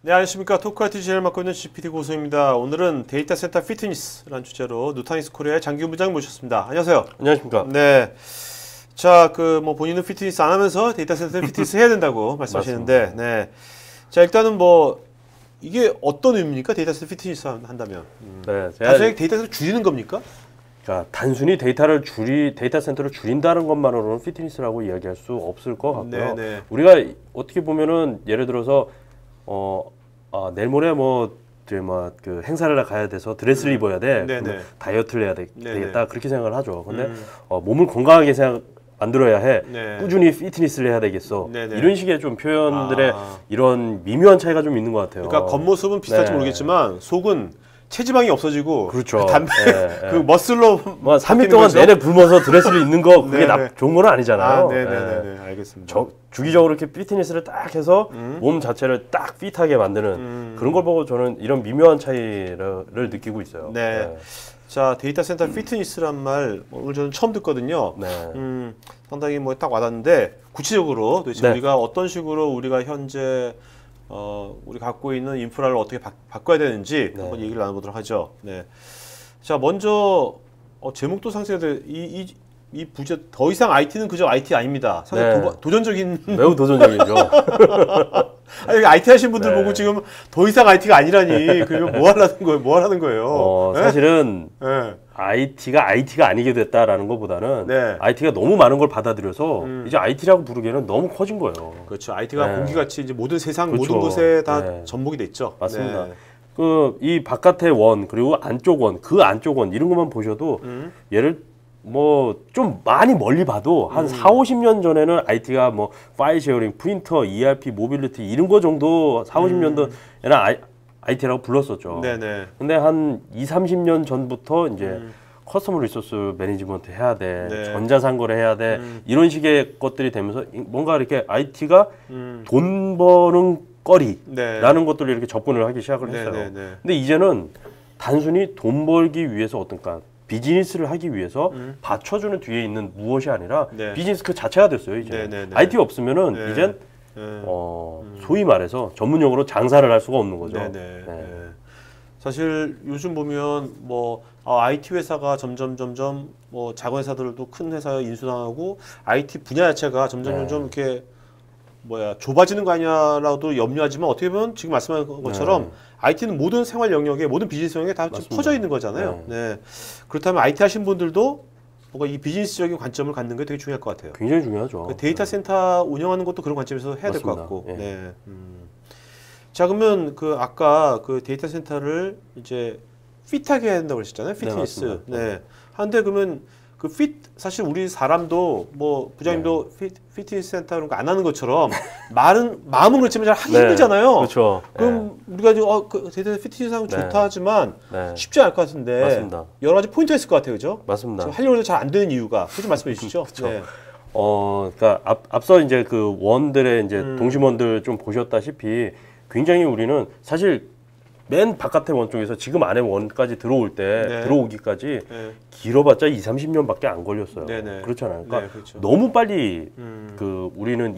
네, 안녕하십니까. 토크아트 진행을 맡고 있는 GPT 고소입니다. 오늘은 데이터 센터 피트니스라는 주제로 누타니스 코리아의 장기훈 부장 모셨습니다. 안녕하세요. 안녕하십니까. 네. 자, 본인은 피트니스 안 하면서 데이터 센터 피트니스 해야 된다고 말씀하시는데, 네. 자, 일단은 이게 어떤 의미입니까? 데이터 센터 피트니스 한다면. 네. 단순히 데이터 센터 줄이는 겁니까? 자, 단순히 데이터 센터를 줄인다는 것만으로는 피트니스라고 이야기할 수 없을 것 같고요. 네. 우리가 어떻게 보면은 예를 들어서 내일 모레 그 행사를 가야 돼서 드레스를 입어야 돼. 네네. 다이어트를 해야 네네. 되겠다. 그렇게 생각을 하죠. 근데 몸을 건강하게 만들어야 해. 네. 꾸준히 피트니스를 해야 되겠어. 네네. 이런 식의 좀 표현들의 이런 미묘한 차이가 좀 있는 것 같아요. 그러니까 겉모습은 비슷할지 네. 모르겠지만 속은 체지방이 없어지고 그렇죠. 담배 네. 그 머슬로 3일 동안 거죠? 내내 굶어서 드레스를 입는 거 그게 네네. 좋은 건 아니잖아요. 네네네. 알겠습니다. 주기적으로 이렇게 피트니스를 딱 해서 몸 자체를 딱 핏하게 만드는 그런 걸 보고 저는 이런 미묘한 차이를 느끼고 있어요. 네. 자, 데이터 센터 피트니스란 말 오늘 저는 처음 듣거든요. 네. 상당히 딱 와닿는데 구체적으로 도대체 네. 우리가 어떤 식으로 우리가 현재 우리 갖고 있는 인프라를 어떻게 바꿔야 되는지 네. 한번 얘기를 나눠보도록 하죠. 네. 자, 먼저 제목도 상세한데 이 부제 더 이상 IT는 그저 IT 아닙니다. 상당히 네. 도전적인 매우 도전적이죠. 아니, IT 하신 분들 네. 보고 지금 더 이상 IT가 아니라니 그러면 뭐 하려는 거예요? 뭐 하라는 거예요? 네? 사실은 네. IT가 아니게 됐다라는 것보다는 네. IT가 너무 많은 걸 받아들여서 이제 IT라고 부르기에는 너무 커진 거예요. 그렇죠. IT가 네. 공기같이 이제 모든 세상 그렇죠. 모든 곳에 다 네. 접목이 됐죠. 맞습니다. 네. 이 바깥의 원 그리고 안쪽 원, 그 안쪽 원 이런 것만 보셔도 얘를 좀 많이 멀리 봐도 한 4, 50년 전에는 IT가 파일 쉐어링, 프린터, ERP, 모빌리티 이런 거 정도 4, 50년도에는 IT라고 불렀었죠. 네네. 근데 한 2, 30년 전부터 이제 커스터머 리소스 매니지먼트 해야 돼, 네. 전자상거래 해야 돼, 이런 식의 것들이 되면서 뭔가 이렇게 IT가 돈 버는 거리라는 네. 것들을 이렇게 접근을 하기 시작을 했어요. 네네네. 근데 이제는 단순히 돈 벌기 위해서 어떤가 비즈니스를 하기 위해서 받쳐주는 뒤에 있는 무엇이 아니라 네. 비즈니스 그 자체가 됐어요. 이제 네네네. IT가 없으면은 네. 이젠 네. 소위 말해서 전문용어로 장사를 할 수가 없는 거죠. 네네. 네. 네. 사실 요즘 보면 IT 회사가 점점 작은 회사들도 큰 회사에 인수당하고 IT 분야 자체가 점점 이렇게 좁아지는 거 아니냐라도 염려하지만 어떻게 보면 지금 말씀하신 것처럼 IT는 모든 생활 영역에 모든 비즈니스 영역에 다 지금 퍼져 있는 거잖아요. 네. 그렇다면 IT 하신 분들도 뭔가 이 비즈니스적인 관점을 갖는 게 되게 중요할 것 같아요. 굉장히 중요하죠. 그 데이터 센터 운영하는 것도 그런 관점에서 해야 될 것 맞습니다. 같고. 예. 네. 자, 그러면 아까 데이터 센터를 이제 핏하게 해야 된다고 그러셨잖아요. 피트니스. 맞습니다. 네. 한데 그러면 사실 우리 사람도 부장님도 피트니스 센터 그런 거 안 하는 것처럼 마음은 그렇지만 잘 하기 힘들잖아요. 그렇죠. 그럼 우리가 데이터 피트니스 하면 좋다 하지만 쉽지 않을 것 같은데 맞습니다. 여러 가지 포인트가 있을 것 같아요. 그죠? 맞습니다. 지금 하려고 해도 잘 안 되는 이유가 좀 말씀해 주시죠. 그쵸. 네. 그러니까 앞서 이제 그 원들의 이제 동심원들 좀 보셨다시피 굉장히 우리는 사실 맨 바깥의 원 쪽에서 지금 안에 원까지 들어오기까지 길어봤자 2, 30년밖에 안 걸렸어요. 네네. 그렇잖아요. 그러니까 네, 그렇죠. 너무 빨리 우리는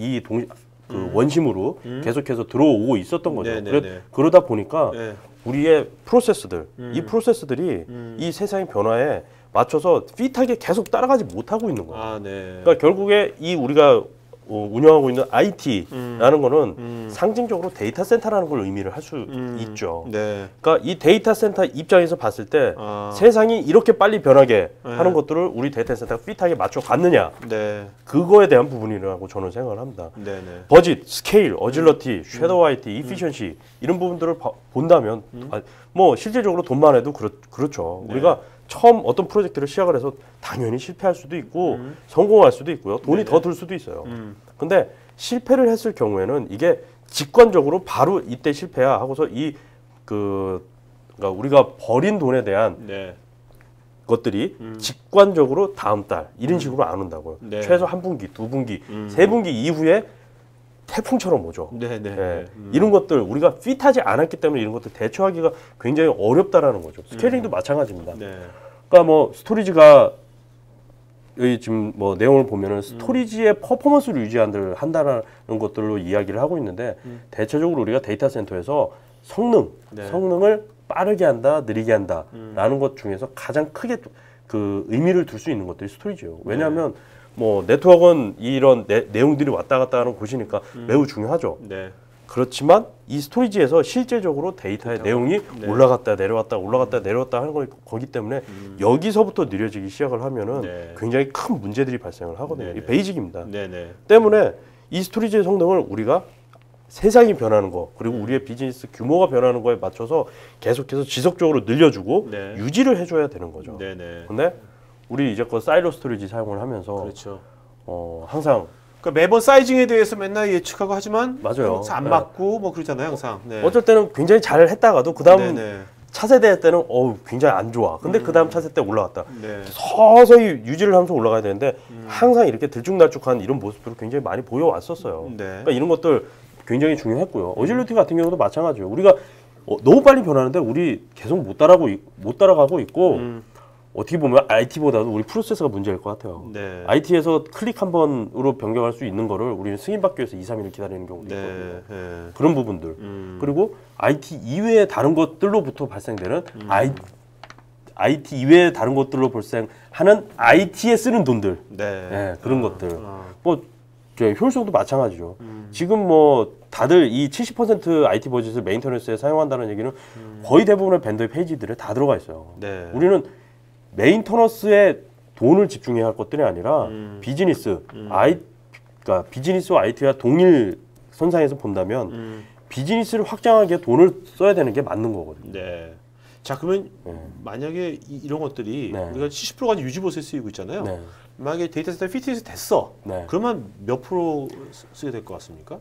원심으로 계속해서 들어오고 있었던 거죠. 네네네. 그러다 보니까 네. 우리의 프로세스들, 이 프로세스들이 이 세상의 변화에 맞춰서 핏하게 계속 따라가지 못하고 있는 거예요. 아, 네. 그러니까 결국에 우리가 운영하고 있는 IT라는 거는 상징적으로 데이터 센터라는 걸 의미를 할 수 있죠. 네. 그러니까 이 데이터 센터 입장에서 봤을 때 세상이 이렇게 빨리 변하게 하는 것들을 우리 데이터 센터가 핏하게 맞춰 갔느냐, 네. 그거에 대한 부분이라고 저는 생각을 합니다. 네네. 버짓, 스케일, 어질러티, 섀도우 IT, 이피션시 이런 부분들을 본다면 실질적으로 돈만 해도 그렇죠. 네. 우리가 처음 어떤 프로젝트를 시작을 해서 당연히 실패할 수도 있고 성공할 수도 있고요. 돈이 더 들 수도 있어요. 근데 실패를 했을 경우에는 이게 직관적으로 바로 이때 실패야 하고서 그러니까 우리가 버린 돈에 대한 네. 것들이 직관적으로 다음 달 이런 식으로 안 온다고요. 네. 최소 한 분기, 두 분기, 세 분기 이후에 태풍처럼 오죠. 네네. 예, 이런 것들 우리가 핏하지 않았기 때문에 이런 것들 대처하기가 굉장히 어렵다라는 거죠. 스케일링도 마찬가지입니다. 네. 그러니까 스토리지가 지금 뭐 내용을 보면은 스토리지의 퍼포먼스를 한다는 것들로 이야기를 하고 있는데 대체적으로 우리가 데이터 센터에서 성능을 빠르게 한다, 느리게 한다라는 것 중에서 가장 크게 그 의미를 둘 수 있는 것들이 스토리지예요. 왜냐하면 뭐 네트워크는 이런 내용들이 왔다 갔다 하는 곳이니까 매우 중요하죠. 네. 그렇지만 이 스토리지에서 실제적으로 데이터의 내용이 올라갔다 내려왔다 올라갔다 내려왔다 하는 거기 때문에 여기서부터 느려지기 시작을 하면은 굉장히 큰 문제들이 발생을 하거든요. 이 베이직입니다. 때문에 이 스토리지의 성능을 우리가 세상이 변하는 거 그리고 우리의 비즈니스 규모가 변하는 거에 맞춰서 계속해서 지속적으로 늘려주고 유지를 해줘야 되는 거죠. 근데 우리 이제껏 사일로 스토리지 사용을 하면서 그렇죠. 항상 그러니까 매번 사이징에 대해서 맨날 예측하고 하지만 맞아요. 안 맞고 뭐 그러잖아요, 항상. 어쩔 때는 굉장히 잘 했다가도 그다음 차세대 때는 굉장히 안 좋아. 근데 그다음 차세대 때 올라갔다. 서서히 유지를 하면서 올라가야 되는데 항상 이렇게 들쭉날쭉한 이런 모습들을 굉장히 많이 보여왔었어요. 그러니까 이런 것들 굉장히 중요했고요. 어질리티 같은 경우도 마찬가지예요. 우리가 너무 빨리 변하는데 우리 계속 못 따라가고 있고 어떻게 보면 IT보다도 우리 프로세스가 문제일 것 같아요. IT에서 클릭 한 번으로 변경할 수 있는 거를 우리는 승인받기 위해서 2, 3일을 기다리는 경우도 있거든요. 그런 부분들. 그리고 IT 이외의 다른 것들로부터 발생되는 IT 이외의 다른 것들로 발생하는 IT에 쓰는 돈들. 그런 것들. 뭐 효율성도 마찬가지죠. 지금 뭐 다들 이 70% IT 버짓을 메인터넌스에 사용한다는 얘기는 거의 대부분의 벤더의 페이지들에 다 들어가 있어요. 우리는 메인터넌스에 돈을 집중해야 할 것들이 아니라 비즈니스, 그러니까 비즈니스와 IT와 동일 선상에서 본다면 비즈니스를 확장하기에 돈을 써야 되는 게 맞는 거거든요. 자, 그러면 만약에 이런 것들이 우리가 70%가 유지보수에 쓰이고 있잖아요. 만약에 데이터 센터 피트니스 됐어. 그러면 몇 프로 쓰게 될 것 같습니까?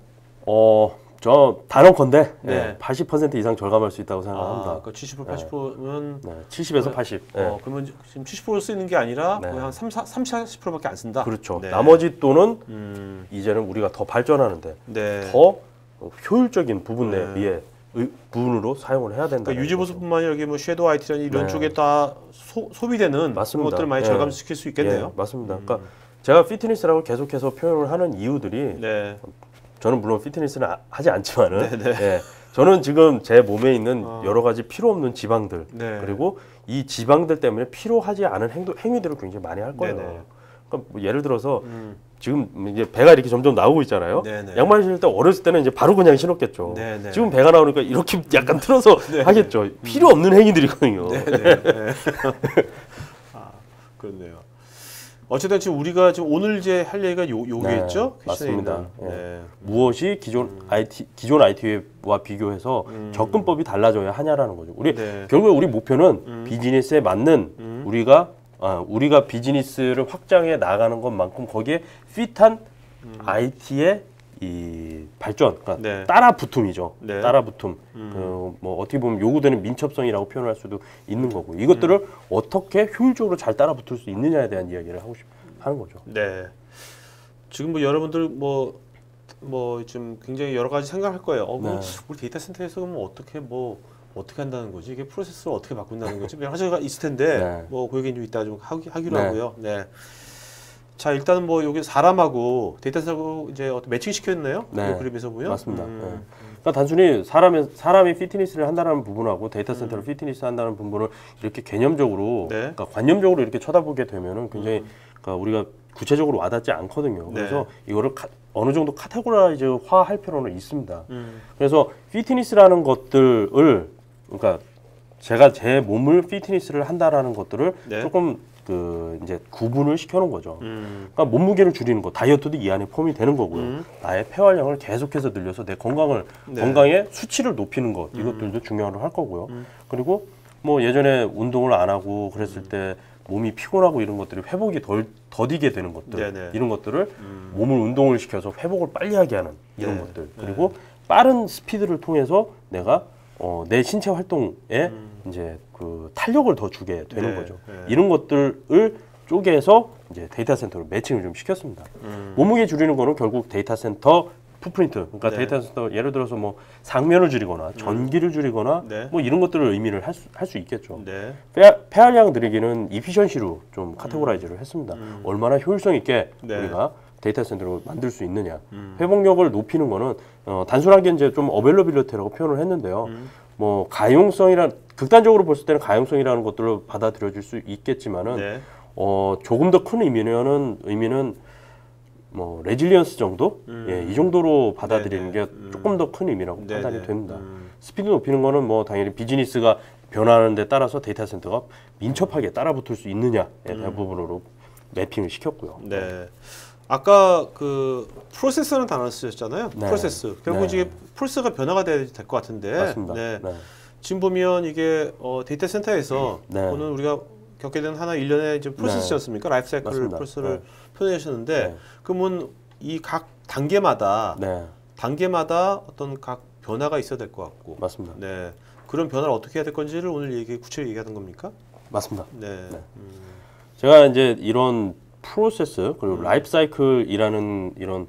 저 단언컨대 80% 이상 절감할 수 있다고 생각합니다. 그러니까 70% 80%면 70에서 80. 그러면 지금 70% 쓰는 게 아니라 거의 한 30-40%밖에 안 쓴다. 그렇죠. 나머지 돈은 이제는 우리가 더 발전하는데 더 효율적인 부분에 부분으로 사용을 해야 된다. 그러니까 유지보수뿐만 아니라 뭐 섀도우 IT라는 이런 쪽에 다 소비되는 것들을 많이 절감시킬 수 있겠네요. 맞습니다. 그러니까 제가 피트니스라고 계속해서 표현을 하는 이유들이 저는 물론 피트니스는 하지 않지만은 저는 지금 제 몸에 있는 여러 가지 필요 없는 지방들 그리고 이 지방들 때문에 필요하지 않은 행위들을 굉장히 많이 할 거예요. 그러니까 뭐 예를 들어서 지금 이제 배가 이렇게 점점 나오고 있잖아요. 양말 신을 때 어렸을 때는 이제 바로 그냥 신었겠죠. 지금 배가 나오니까 이렇게 약간 틀어서 하겠죠. 필요 없는 행위들이거든요. 그렇네요. 어쨌든 지금 우리가 지금 오늘 이제 할 얘기가 요게있죠? 맞습니다. 무엇이 기존 IT와 비교해서 접근법이 달라져야 하냐라는 거죠. 결국에 우리 목표는 비즈니스에 맞는 우리가 비즈니스를 확장해 나가는 것만큼 거기에 핏한 IT의 이 발전, 그러니까 따라붙음이죠. 따라붙음. 뭐 어떻게 보면 요구되는 민첩성이라고 표현할 수도 있는 거고 이것들을 어떻게 효율적으로 잘 따라붙을 수 있느냐에 대한 이야기를 하는 거죠. 지금 뭐 여러분들 뭐 좀 굉장히 여러 가지 생각할 거예요. 우리 데이터 센터에서 어떻게 한다는 거지? 이게 프로세스를 어떻게 바꾼다는 거지? 여러 가지가 있을 텐데 그 얘기는 좀 이따 좀 하기로 하고요. 자, 일단은 뭐 여기 사람하고 데이터 센터하고 이제 매칭 시켰나요? 이 그림에서 보면 맞습니다. 그러니까 단순히 사람이 피트니스를 한다는 부분하고 데이터 센터를 피트니스 한다는 부분을 이렇게 개념적으로, 그러니까 관념적으로 이렇게 쳐다보게 되면은 굉장히 그러니까 우리가 구체적으로 와닿지 않거든요. 그래서 이거를 어느 정도 카테고라이즈화 할 필요는 있습니다. 그래서 피트니스라는 것들을 그러니까 제가 제 몸을 피트니스를 한다라는 것들을 조금 이제 구분을 시켜놓은 거죠. 그러니까 몸무게를 줄이는 거, 다이어트도 이 안에 포함이 되는 거고요. 나의 폐활량을 계속해서 늘려서 내 건강의 수치를 높이는 것, 이것들도 중요하게 할 거고요. 그리고 뭐 예전에 운동을 안 하고 그랬을 때 몸이 피곤하고 이런 것들이 회복이 더디게 되는 것들, 이런 것들을 몸을 운동을 시켜서 회복을 빨리 하게 하는 이런 것들. 그리고 빠른 스피드를 통해서 내가 내 신체 활동에 이제 그 탄력을 더 주게 되는 거죠. 이런 것들을 쪼개서 이제 데이터 센터로 매칭을 좀 시켰습니다. 몸무게 줄이는 거는 결국 데이터 센터 풋프린트, 그러니까 네. 데이터 센터 예를 들어서 뭐 상면을 줄이거나 전기를 줄이거나 네. 뭐 이런 것들을 의미를 할 수 있겠죠. 네. 폐활량 늘리기는 이피션시로 좀 카테고라이즈를 했습니다. 얼마나 효율성 있게 네. 우리가 데이터 센터를 만들 수 있느냐. 회복력을 높이는 거는 단순하게 이제 좀 어벨러빌리티라고 표현을 했는데요. 뭐 가용성이란 극단적으로 봤을 때는 가용성이라는 것들을 받아들여질 수 있겠지만은 네. 조금 더 큰 의미는 뭐 레질리언스 정도, 예, 이 정도로 받아들이는 네네. 게 조금 더 큰 의미라고 네네. 판단이 됩니다. 스피드 높이는 거는 뭐 당연히 비즈니스가 변화하는 데 따라서 데이터 센터가 민첩하게 따라붙을 수 있느냐에 대한 부분으로 매핑을 시켰고요. 네. 아까 그 프로세서는 단어를 쓰셨잖아요. 네. 프로세스. 결국 네. 이제 프로세스가 변화가 돼야 될 것 같은데. 맞습니다. 네. 네. 지금 보면 이게 데이터 센터에서 네. 오늘 우리가 겪게 되는 하나 일련의 이제 프로세스지 않습니까? 라이프 사이클 맞습니다. 프로세스를 네. 표현하셨는데 네. 그러면 이 각 단계마다 네, 어떤 각 변화가 있어야 될 것 같고. 맞습니다. 네. 그런 변화를 어떻게 해야 될 건지를 오늘 구체적으로 얘기하는 겁니까? 맞습니다. 네. 제가 이제 이런 프로세스 그리고 라이프 사이클이라는 이런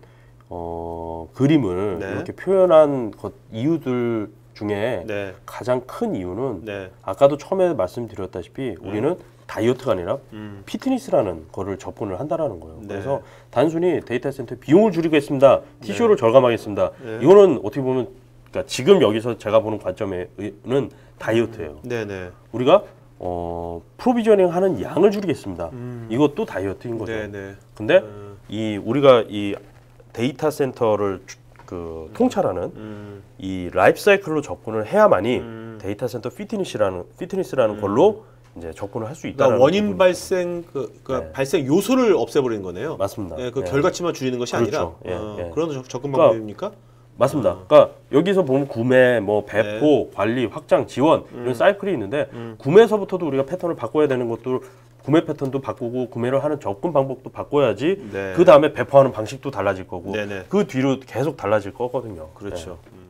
그림을 네. 이렇게 표현한 이유들 중에 네. 가장 큰 이유는 네. 아까도 처음에 말씀드렸다시피 우리는 다이어트가 아니라 피트니스라는 거를 접근을 한다라는 거예요. 네. 그래서 단순히 데이터 센터 비용을 줄이겠습니다. TCO를 절감하겠습니다. 네. 이거는 어떻게 보면 그러니까 지금 여기서 제가 보는 관점에는 다이어트예요. 네, 네. 우리가 프로비저닝 하는 양을 줄이겠습니다. 이것도 다이어트인 거죠. 네, 네. 근데 우리가 이 데이터 센터를 통찰하는 이 라이프 사이클로 접근을 해야만이 데이터 센터 피트니스라는 걸로 이제 접근을 할 수 있다는 그러니까 원인 부분이죠. 발생 네. 발생 요소를 없애버리는 거네요. 맞습니다. 예, 그 예. 결과치만 줄이는 것이 그렇죠. 아니라 예, 예. 그런 접근 그러니까 방법입니까? 맞습니다. 그러니까 여기서 보면 구매, 뭐 배포, 관리, 확장, 지원 이런 사이클이 있는데 구매에서부터도 우리가 패턴을 바꿔야 되는 것도 구매 패턴도 바꾸고 구매를 하는 접근 방법도 바꿔야지 네. 그 다음에 배포하는 방식도 달라질 거고 네네. 그 뒤로 계속 달라질 거거든요. 그렇죠. 네.